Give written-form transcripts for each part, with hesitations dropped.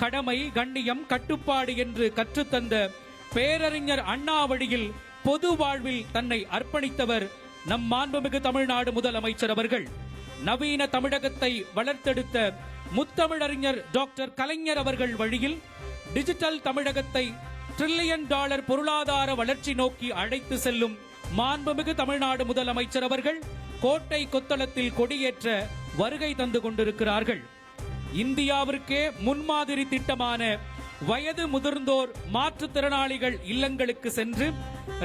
கடமை, கண்ணியம், கட்டுப்பாடு என்று கற்றுத்தந்த பேரறிஞர் அண்ணா வழியில் பொது வாழ்வில் தன்னை அர்ப்பணித்தவர் நம் மாண்புமிகு தமிழ்நாடு முதலமைச்சர் அவர்கள். நவீன தமிழகத்தை வளர்த்தெடுத்த முத்தமிழறிஞர் டாக்டர் கலைஞர் அவர்கள் வழியில் டிஜிட்டல் தமிழகத்தை $1 டிரில்லியன் பொருளாதார வளர்ச்சி நோக்கி அழைத்து செல்லும் மாண்புமிகு தமிழ்நாடு முதலமைச்சர் அவர்கள் கோட்டை கொத்தளத்தில் கொடியேற்ற வருகை தந்து கொண்டிருக்கிறார்கள். இந்தியாவிற்கே முன்மாதிரி திட்டமான வயது முதிர்ந்தோர் மாற்றுத்திறனாளிகள் இல்லங்களுக்கு சென்று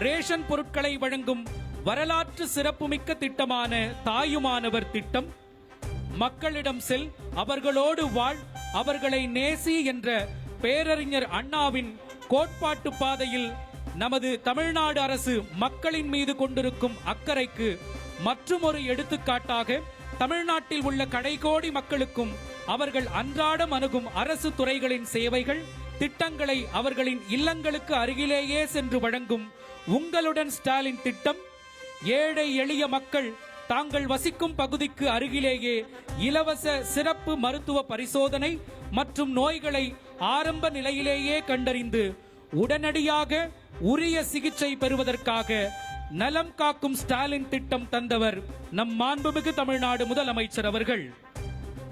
ரேஷன் பொருட்களை வழங்கும் வரலாற்று சிறப்புமிக்க திட்டமான தாயுமானவர் திட்டம், மக்களிடம் செல், அவர்களோடு வாழ், அவர்களை நேசி என்ற பேரறிஞர் அண்ணாவின் கோட்பாட்டு பாதையில் நமது தமிழ்நாடு அரசு மக்களின் மீது கொண்டிருக்கும் அக்கறைக்கு மற்றுமொரு எடுத்துக்காட்டாக தமிழ்நாட்டில் உள்ள கடைகோடி மக்களுக்கும் அவர்கள் அன்றாடம் அணுகும் அரசு துறைகளின் சேவைகள், திட்டங்களை அவர்களின் இல்லங்களுக்கு அருகிலேயே சென்று வழங்கும் உங்களுடன் ஸ்டாலின் திட்டம், ஏழை எளிய மக்கள் தாங்கள் வசிக்கும் பகுதிக்கு அருகிலேயே இலவச சிறப்பு மருத்துவ பரிசோதனை மற்றும் நோய்களை ஆரம்ப நிலையிலேயே கண்டறிந்து உடனடியாக உரிய சிகிச்சை பெறுவதற்காக நலம் காக்கும் ஸ்டாலின் திட்டம் தந்தவர் நம் மாண்புமிகு தமிழ்நாடு முதலமைச்சர் அவர்கள்.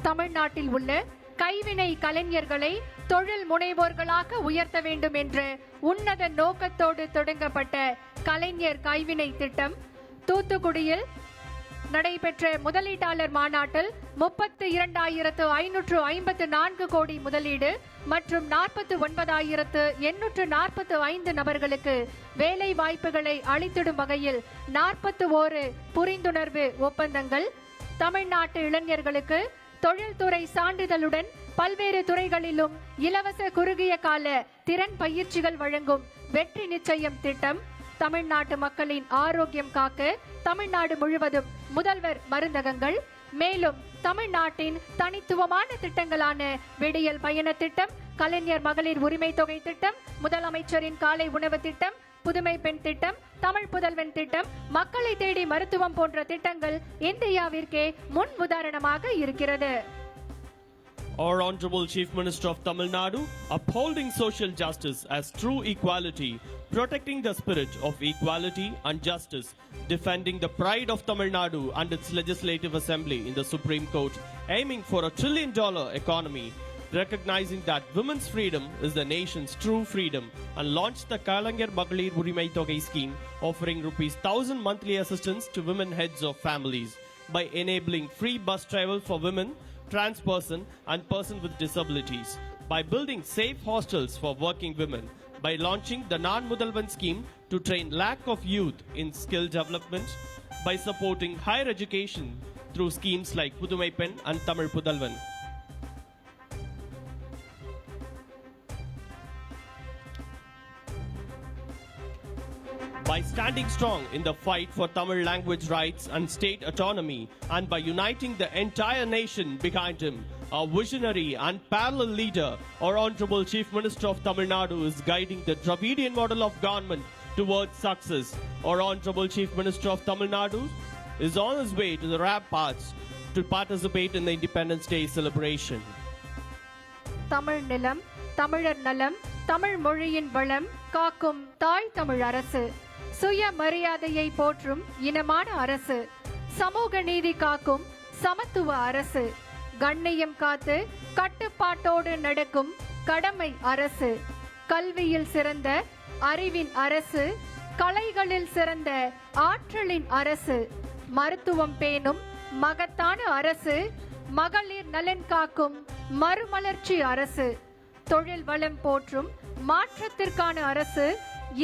தமிழ்நாட்டில் உள்ள கைவினை கலைஞர்களை தொழில் முனைவோர்களாக உயர்த்த வேண்டும் என்ற உன்னத நோக்கத்தோடு தொடங்கப்பட்ட கலைஞர் கைவினை திட்டம் தூத்துக்குடியில் நடைபெற்ற முதலீட்டாளர் மாநாட்டில் 32,554 கோடி முதலீடு மற்றும் 49,845 நபர்களுக்கு வேலை வாய்ப்புகளை அளித்திடும் வகையில் 41 புரிந்துணர்வு ஒப்பந்தங்கள், தமிழ்நாட்டு இளைஞர்களுக்கு தொழில்துறை சான்றிதழுடன் பல்வேறு துறைகளிலும் இலவச குறுகிய கால திறன் பயிற்சிகள் வழங்கும் வெற்றி நிச்சயம் திட்டம், தமிழ்நாட்டு மக்களின் ஆரோக்கியம் காக்க தமிழ்நாடு முழுவதும் முதல்வர் மருந்தகங்கள், மேலும் தமிழ்நாட்டின் தனித்துவமான திட்டங்களான விடியல் பயண திட்டம், கலைஞர் மகளிர் உரிமை தொகை திட்டம், முதலமைச்சரின் காலை உணவு திட்டம், புதுமை பெண் திட்டம், தமிழ் புதல்வன் திட்டம், மக்களை தேடி மருத்துவம் போன்ற திட்டங்கள் இந்தியாவிற்கே முன் உதாரணமாக இருக்கிறது. Our Honorable Chief Minister of Tamil Nadu, upholding social justice as true equality, protecting the spirit of equality and justice, defending the pride of Tamil Nadu and its legislative assembly in the Supreme Court, aiming for $1 trillion economy, recognizing that women's freedom is the nation's true freedom, and launched the Kalaignar Magalir Urimai Thogai scheme, offering ₹1,000 monthly assistance to women heads of families by enabling free bus travel for women, trans person and person with disabilities, by building safe hostels for working women, by launching the Nan Mudalvan scheme to train lakh of youth in skill development, by supporting higher education through schemes like Pudumai Pen and Tamil Pudalvan. By standing strong in the fight for Tamil language rights and state autonomy, and by uniting the entire nation behind him, our visionary and parallel leader, our Honorable Chief Minister of Tamil Nadu, is guiding the Dravidian model of government towards success. Our Honorable Chief Minister of Tamil Nadu is on his way to the ramparts to participate in the Independence Day celebration. Tamil நிலம், தமிழர் நலம், தமிழ் மொழியின் வளம் காக்கும் தாய் தமிழ் அரசு, சுய மரியாதையை போற்றும் இனமான அரசு, சமூக நீதி காக்கும் சமத்துவ அரசு, கண்ணியம் காத்து கட்டுப்பாட்டோடு நடக்கும் கடமை அரசு, கல்வியில் சிறந்த அறிவின் அரசு, கலைகளில் சிறந்த ஆற்றலின் அரசு, மருத்துவம் பேணும் மகத்தான அரசு, மகளிர் நலன் காக்கும் மறுமலர்ச்சி அரசு, தொழில் வளம் போற்றும் மாற்றத்திற்கான அரசு,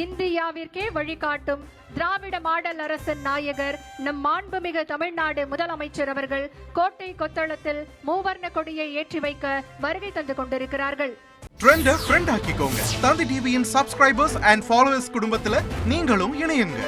இந்தியாவிற்கே வழிகாட்டும் திராவிட மாடல் அரசின் நாயகர் நம் மாண்புமிகு தமிழ்நாடு முதலமைச்சர் அவர்கள் கோட்டை கொத்தளத்தில் மூவர்ண கொடியை ஏற்றி வைக்க வருகை தந்து கொண்டிருக்கிறார்கள். ட்ரெண்ட ஃப்ரெண்ட் ஆக்கிக்கோங்க. தந்தி டிவியின் சப்ஸ்கிரைபர்ஸ் அண்ட் ஃபாலோவர்ஸ் குடும்பத்துல நீங்களும் இணையுங்க.